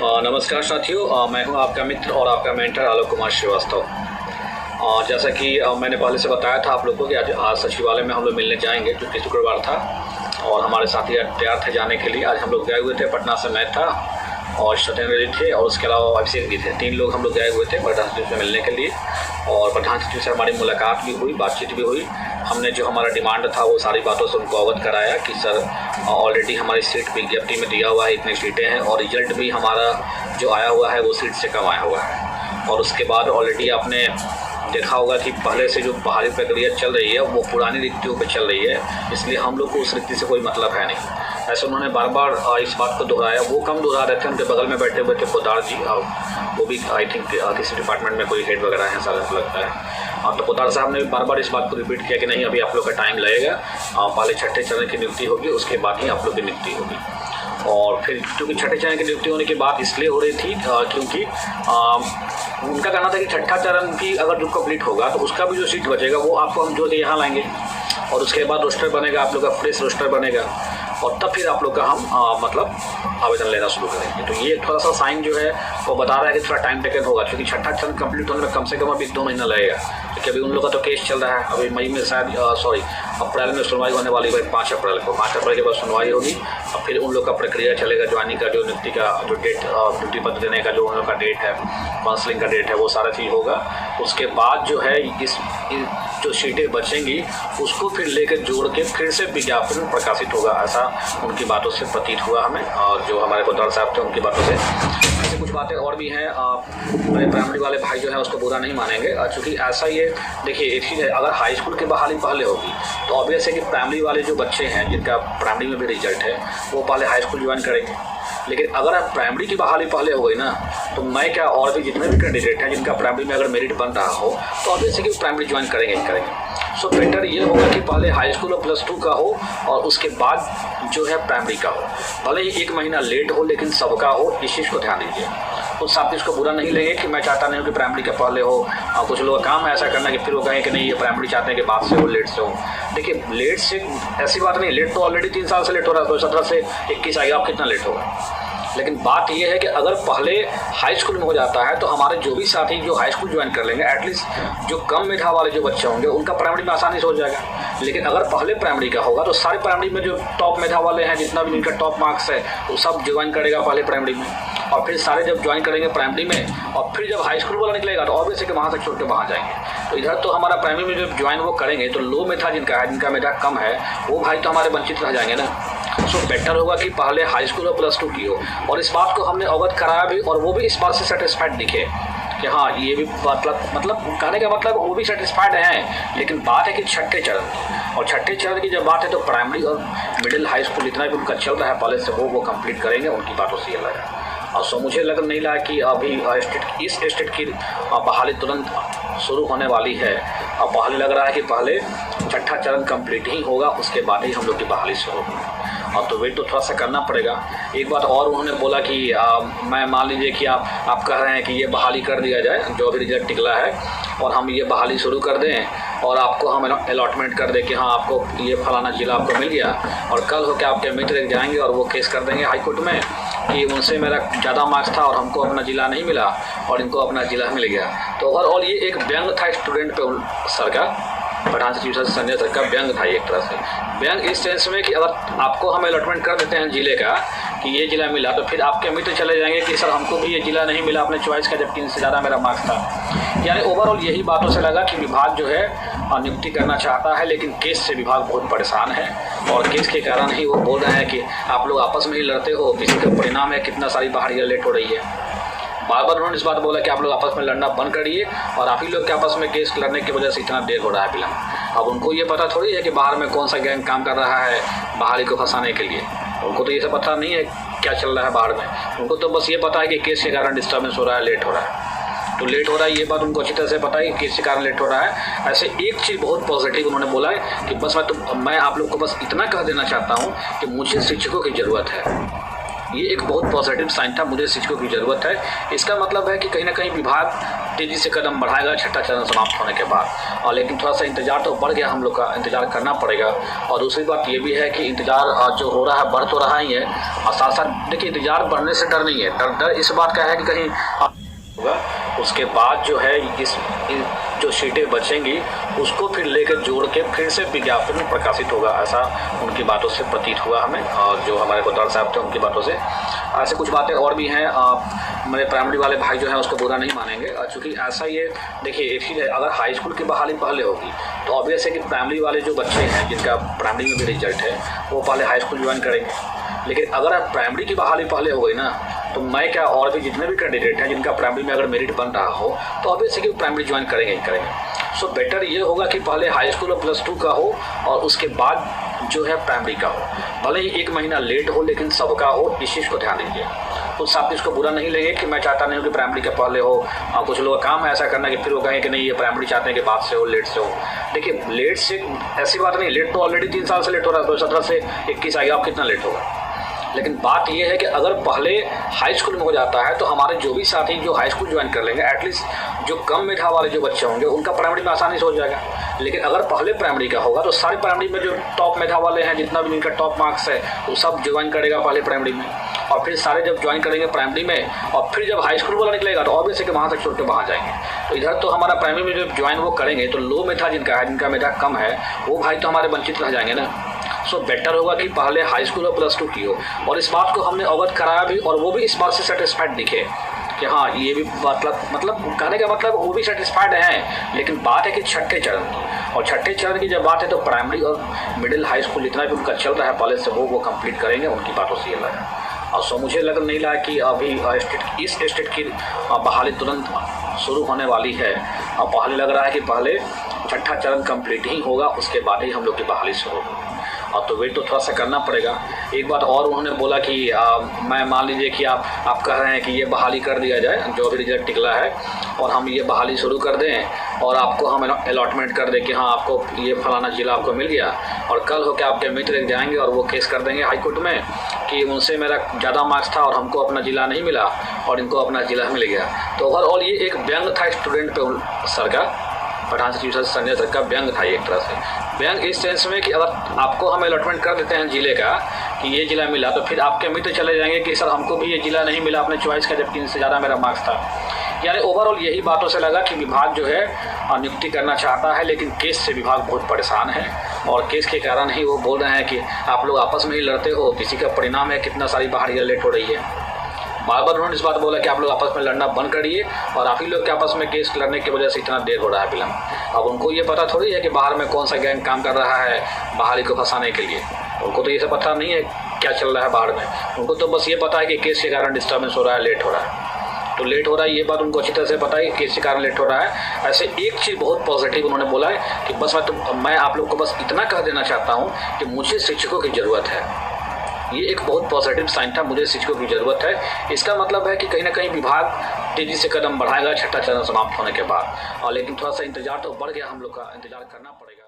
नमस्कार साथियों, मैं हूं आपका मित्र और आपका मेंटर आलोक कुमार श्रीवास्तव। जैसा कि मैंने पहले से बताया था आप लोगों को कि आज सचिवालय में हम लोग मिलने जाएंगे, जो कि शुक्रवार था और हमारे साथी तैयार थे जाने के लिए। आज हम लोग गए हुए थे, पटना से मैं था और सत्येंद्र जी थे और उसके अलावा अभिषेक जी थे। 3 लोग हम लोग गए हुए थे प्रधान सचिव से मिलने के लिए और प्रधान सचिव से हमारी मुलाकात भी हुई, बातचीत भी हुई। हमने जो हमारा डिमांड था वो सारी बातों से उनको अवगत कराया कि सर ऑलरेडी हमारी सीट विज्ञप्ति में दिया हुआ है, इतनी सीटें हैं और रिजल्ट भी हमारा जो आया हुआ है वो सीट से कम आया हुआ है। और उसके बाद ऑलरेडी आपने देखा होगा कि पहले से जो बहाली प्रक्रिया चल रही है वो पुरानी रीतियों पे चल रही है, इसलिए हम लोग को उस रीति से कोई मतलब है नहीं। ऐसे उन्होंने बार बार इस बात को दोहराया। वो कम दोहरा रहे थे, उनके बगल में बैठे हुए थे पोदार जी, वो भी आई थिंक किसी डिपार्टमेंट में कोई हेड वगैरह हैं सारा लगता है। तो पोदार साहब ने बार बार इस बात को रिपीट किया कि नहीं, अभी आप लोग का टाइम लगेगा, पहले छठे चरण की नियुक्ति होगी, उसके बाद ही आप लोग की नियुक्ति होगी। और फिर क्योंकि छठे चरण की नियुक्ति होने की बात इसलिए हो रही थी क्योंकि उनका कहना था कि छठा चरण की अगर जो कंप्लीट होगा तो उसका भी जो सीट बचेगा वो आपको हम जो यहाँ लाएंगे और उसके बाद रोस्टर बनेगा, आप लोग का फ्रेश रोस्टर बनेगा और तब फिर आप लोग का हम मतलब आवेदन लेना शुरू करेंगे। तो ये थोड़ा सा साइन जो है वो बता रहा है कि थोड़ा टाइम टेकन होगा, क्योंकि छठा चरण कंप्लीट होने में कम से कम अभी 2 महीना लगेगा, क्योंकि अभी उन लोगों का तो केस चल रहा है। अभी मई में शायद अप्रैल में सुनवाई होने वाली है, 5 अप्रैल को। 5 अप्रैल के बाद सुनवाई होगी और फिर उन लोग का प्रक्रिया चलेगा, ज्वाइनिंग का जो नियुक्ति का जो डेट, ड्यूटी पत्र देने का जो उन लोग का डेट है, काउंसलिंग का डेट है, वो सारा चीज़ होगा। उसके बाद जो है इस जो सीटें बचेंगी उसको फिर लेकर जोड़ के फिर से विज्ञापन प्रकाशित होगा, ऐसा उनकी बातों से प्रतीत हुआ हमें। और जो हमारे पोदार साहब थे उनकी बातों से ऐसे कुछ बातें और भी हैं। मेरे प्राइमरी वाले भाई जो है उसको बुरा नहीं मानेंगे, क्योंकि ऐसा ये देखिए एक चीज़ है, अगर हाई स्कूल की बहाली पहले होगी तो ऑब्वियस है कि प्राइमरी वाले जो बच्चे हैं जिनका प्राइमरी में भी रिजल्ट है वो पहले हाई स्कूल ज्वाइन करेंगे। लेकिन अगर आप प्राइमरी की बहाली पहले हो गई ना, तो मैं क्या और भी जितने भी कैंडिडेट हैं जिनका प्राइमरी में अगर मेरिट बन रहा हो तो ऑब्वियस है कि प्राइमरी ज्वाइन करेंगे ही करेंगे। सो बेटर ये होगा कि पहले हाई स्कूल और +2 का हो और उसके बाद जो है प्राइमरी का हो। भले ही 1 महीना लेट हो लेकिन सबका हो, इस चीज़ को ध्यान दीजिए। कुछ साथी इसको बुरा नहीं लेंगे कि मैं चाहता नहीं हूँ कि प्राइमरी का पहले हो, और कुछ लोगों का काम है ऐसा करना कि फिर वो कहें कि नहीं ये प्राइमरी चाहते हैं कि बाद से हो, लेट से हो। देखिए लेट से ऐसी बात नहीं, लेट तो ऑलरेडी 3 साल से लेट हो रहा है, तो 17 से 21 आएगा, आप कितना लेट होगा। लेकिन बात यह है कि अगर पहले हाई स्कूल में हो जाता है तो हमारे जो भी साथी जो हाई स्कूल ज्वाइन कर लेंगे, एटलीस्ट जो कम मेधा वाले जो बच्चे होंगे उनका प्राइमरी में आसानी से हो जाएगा। लेकिन अगर पहले प्राइमरी का होगा तो सारे प्राइमरी में जो टॉप मेधा वाले हैं, जितना भी उनका टॉप मार्क्स है, वो सब ज्वाइन करेगा पहले प्राइमरी में, और फिर सारे जब ज्वाइन करेंगे प्राइमरी में और फिर जब हाई स्कूल वाला निकलेगा तो ऑब्वियसली कि वहाँ से छोड़ के वहाँ जाएंगे। तो इधर तो हमारा प्राइमरी में जब ज्वाइन वो करेंगे तो लो मेधा जिनका है, जिनका मेधा कम है, वो भाई तो हमारे वंचित रह जाएंगे ना। सो बेटर होगा कि पहले हाई स्कूल और +2 की हो, और इस बात को हमने अवगत कराया भी और वो भी इस बात से सेटिस्फाइड दिखे कि हाँ ये भी मतलब कहने का मतलब वो भी सेटिस्फाइड हैं। लेकिन बात है कि छठे चरण, और छठे चरण की जब बात है तो प्राइमरी और मिडिल हाई स्कूल जितना भी उनका चल रहा है पहले से वो कंप्लीट करेंगे, उनकी बातों से ये लगा। और सो मुझे नहीं लगा कि अभी इस स्टेट की बहाली तुरंत शुरू होने वाली है। अब बहाली लग रहा है कि पहले छठा चरण कंप्लीट ही होगा, उसके बाद ही हम लोग की बहाली शुरू होगी। और तो वेट तो थोड़ा सा करना पड़ेगा। एक बात और उन्होंने बोला कि मैं मान लीजिए कि आप कह रहे हैं कि ये बहाली कर दिया जाए, जो अभी रिजल्ट निकला है, और हम ये बहाली शुरू कर दें और आपको हम अलॉटमेंट कर दें कि हाँ आपको ये फलाना ज़िला आपको मिल गया, और कल हो के आपके मित्र जाएंगे और वो केस कर देंगे हाई कोर्ट में कि उनसे मेरा ज़्यादा मार्क्स था और हमको अपना ज़िला नहीं मिला और इनको अपना ज़िला मिल गया। तो ओवरऑल ये एक व्यंग था स्टूडेंट पे सर का, प्रधान सचिव सर संजय सर का व्यंग था एक तरह से। व्यंग इस सेंस में कि अगर आपको हम अलॉटमेंट कर देते हैं ज़िले का कि ये ज़िला मिला, तो फिर आपके मित्र चले जाएंगे कि सर हमको भी ये ज़िला नहीं मिला अपने चॉइस का, जबकि इनसे ज़्यादा मेरा मार्क्स था। यानी ओवरऑल यही बातों से लगा कि विभाग जो है नियुक्ति करना चाहता है, लेकिन केस से विभाग बहुत परेशान है और केस के कारण ही वो बोल रहे हैं कि आप लोग आपस में ही लड़ते हो, किसी का परिणाम है कितना सारी बहालियाँ लेट हो रही है। बार बार उन्होंने इस बात बोला कि आप लोग आपस में लड़ना बंद करिए, और आप ही लोग के आपस में केस लड़ने की वजह से इतना देर हो रहा है फिलहाल। अब उनको ये पता थोड़ी है कि बाहर में कौन सा गैंग काम कर रहा है बहाली को फंसाने के लिए, उनको तो ये सब पता नहीं है क्या चल रहा है बाहर में। उनको तो बस ये पता है कि केस के कारण डिस्टर्बेंस हो रहा है, लेट हो रहा है। तो लेट हो रहा है ये बात उनको अच्छी तरह से पता है कि केस के कारण लेट हो रहा है। ऐसे एक चीज़ बहुत पॉजिटिव उन्होंने बोला है कि बस मैं आप लोग को बस इतना कह देना चाहता हूँ कि मुझे शिक्षकों की ज़रूरत है। ये एक बहुत पॉजिटिव साइन था, मुझे शिक्षकों की ज़रूरत है। इसका मतलब है कि कहीं ना कहीं विभाग तेज़ी से कदम बढ़ाएगा छठा चरण समाप्त होने के बाद। और लेकिन थोड़ा सा इंतज़ार तो बढ़ गया, हम लोग का इंतज़ार करना पड़ेगा। और दूसरी बात ये भी है कि इंतज़ार जो हो रहा है बढ़ तो रहा ही है, और साथ साथ देखिए इंतज़ार बढ़ने से डर नहीं है, डर इस बात का है कि कहीं होगा उसके बाद जो है इस जो सीटें बचेंगी उसको फिर लेकर जोड़ के फिर से विज्ञापन में प्रकाशित होगा, ऐसा उनकी बातों से प्रतीत हुआ हमें। और जो हमारे कोतवाल साहब थे उनकी बातों से ऐसे कुछ बातें और भी हैं। मेरे प्राइमरी वाले भाई जो हैं उसको बुरा नहीं मानेंगे, चूँकि ऐसा ये देखिए एक चीज़ है, अगर हाई स्कूल की बहाली पहले होगी तो ऑब्वियस है कि प्राइमरी वाले जो बच्चे हैं जिनका प्राइमरी में भी रिजल्ट है वो पहले हाई स्कूल ज्वाइन करेंगे। लेकिन अगर प्राइमरी की बहाली पहले हो गई ना तो मैं क्या और भी जितने भी कैंडिडेट हैं जिनका प्राइमरी में अगर मेरिट बन रहा हो तो ऑब्वियस है कि प्राइमरी ज्वाइन करेंगे ही करेंगे। सो बेटर ये होगा कि पहले हाई स्कूल और +2 का हो और उसके बाद जो है प्राइमरी का हो, भले ही 1 महीना लेट हो लेकिन सबका हो, इस चीज़ को ध्यान दीजिए। कुछ साथ इसको बुरा नहीं लेंगे कि मैं चाहता नहीं हूँ कि प्राइमरी का पहले हो, और कुछ लोगों का काम है ऐसा करना कि फिर वो कहें कि नहीं ये प्राइमरी चाहते हैं कि बाद से हो, लेट से हो। देखिए लेट से ऐसी बात नहीं, लेट तो ऑलरेडी 3 साल से लेट हो रहा है, 2017 से 21 आएगा, आप कितना लेट होगा। लेकिन बात यह है कि अगर पहले हाई स्कूल में हो जाता है तो हमारे जो भी साथी जो हाई स्कूल ज्वाइन कर लेंगे, एटलीस्ट जो कम मेधा वाले जो बच्चे होंगे उनका प्राइमरी में आसानी से हो जाएगा। लेकिन अगर पहले प्राइमरी का होगा तो सारे प्राइमरी में जो टॉप मेधा वाले हैं, जितना भी इनका टॉप मार्क्स है वो सब ज्वाइन करेगा पहले प्राइमरी में, और फिर सारे जब ज्वाइन करेंगे प्राइमरी में और फिर जब हाई स्कूल वाला निकलेगा तो ऑब्वियस है कि वहाँ से छोड़ के वहाँ जाएंगे। तो इधर तो हमारा प्राइमरी में जब ज्वाइन वो करेंगे तो लो मेधा जिनका है, जिनका मेधा कम है, वो भाई तो हमारे वंचित रह जाएंगे ना। सो बेटर होगा कि पहले हाई स्कूल और +2 की हो, और इस बात को हमने अवगत कराया भी, और वो भी इस बात से सेटिस्फाइड दिखे कि हाँ ये भी मतलब कहने का मतलब वो भी सेटिस्फाइड हैं। लेकिन बात है कि छठे चरण की, और छठे चरण की जब बात है तो प्राइमरी और मिडिल हाई स्कूल जितना भी उनका चल रहा है पहले से वो कंप्लीट करेंगे, उनकी बातों से ये लगा। और सो मुझे नहीं लगा कि अभी इस स्टेट की बहाली तुरंत शुरू होने वाली है। और पहले लग रहा है कि पहले छठा चरण कंप्लीट ही होगा, उसके बाद ही हम लोग की बहाली शुरू होगी। और तो वेट तो थोड़ा सा करना पड़ेगा। एक बात और उन्होंने बोला कि मैं मान लीजिए कि आप कह रहे हैं कि ये बहाली कर दिया जाए, जो भी रिजल्ट निकला है, और हम ये बहाली शुरू कर दें और आपको हम अलॉटमेंट कर दें कि हाँ आपको ये फलाना ज़िला आपको मिल गया, और कल हो के आपके मित्र जाएंगे और वो केस कर देंगे हाई कोर्ट में कि उनसे मेरा ज़्यादा मार्क्स था और हमको अपना ज़िला नहीं मिला और इनको अपना ज़िला मिल गया। तो ओवरऑल ये एक व्यंग था स्टूडेंट पे सर का, प्रधान सचिव संजय सर का व्यंग था एक तरह से। व्यंग इस सेंस में कि अगर आपको हम अलॉटमेंट कर देते हैं ज़िले का कि ये ज़िला मिला, तो फिर आपके मित्र चले जाएंगे कि सर हमको भी ये ज़िला नहीं मिला अपने चॉइस का, जबकि इनसे ज़्यादा मेरा मार्क्स था। यानी ओवरऑल यही बातों से लगा कि विभाग जो है नियुक्ति करना चाहता है, लेकिन केस से विभाग बहुत परेशान है, और केस के कारण ही वो बोल रहे हैं कि आप लोग आपस में ही लड़ते हो, किसी का परिणाम है कितना सारी बहालियाँ लेट हो रही है। बार बार उन्होंने इस बात बोला कि आप लोग आपस में लड़ना बंद करिए, और आप ही लोग के आपस में केस लड़ने की वजह से इतना देर हो रहा है विलम्ब। अब उनको ये पता थोड़ी है कि बाहर में कौन सा गैंग काम कर रहा है बहाली को फंसाने के लिए, उनको तो ये सब पता नहीं है क्या चल रहा है बाहर में। उनको तो बस ये पता है कि केस के कारण डिस्टर्बेंस हो रहा है, लेट हो रहा है। तो लेट हो रहा है ये बात उनको अच्छी तरह से पता है कि केस के कारण लेट हो रहा है। ऐसे एक चीज़ बहुत पॉजिटिव उन्होंने बोला है कि बस मैं आप लोग को बस इतना कह देना चाहता हूँ कि मुझे शिक्षकों की ज़रूरत है। ये एक बहुत पॉजिटिव साइन था, मुझे शिक्षकों की ज़रूरत है। इसका मतलब है कि कहीं ना कहीं विभाग तेज़ी से कदम बढ़ाएगा छठा चरण समाप्त होने के बाद। और लेकिन थोड़ा सा इंतज़ार तो बढ़ गया, हम लोग का इंतज़ार करना पड़ेगा।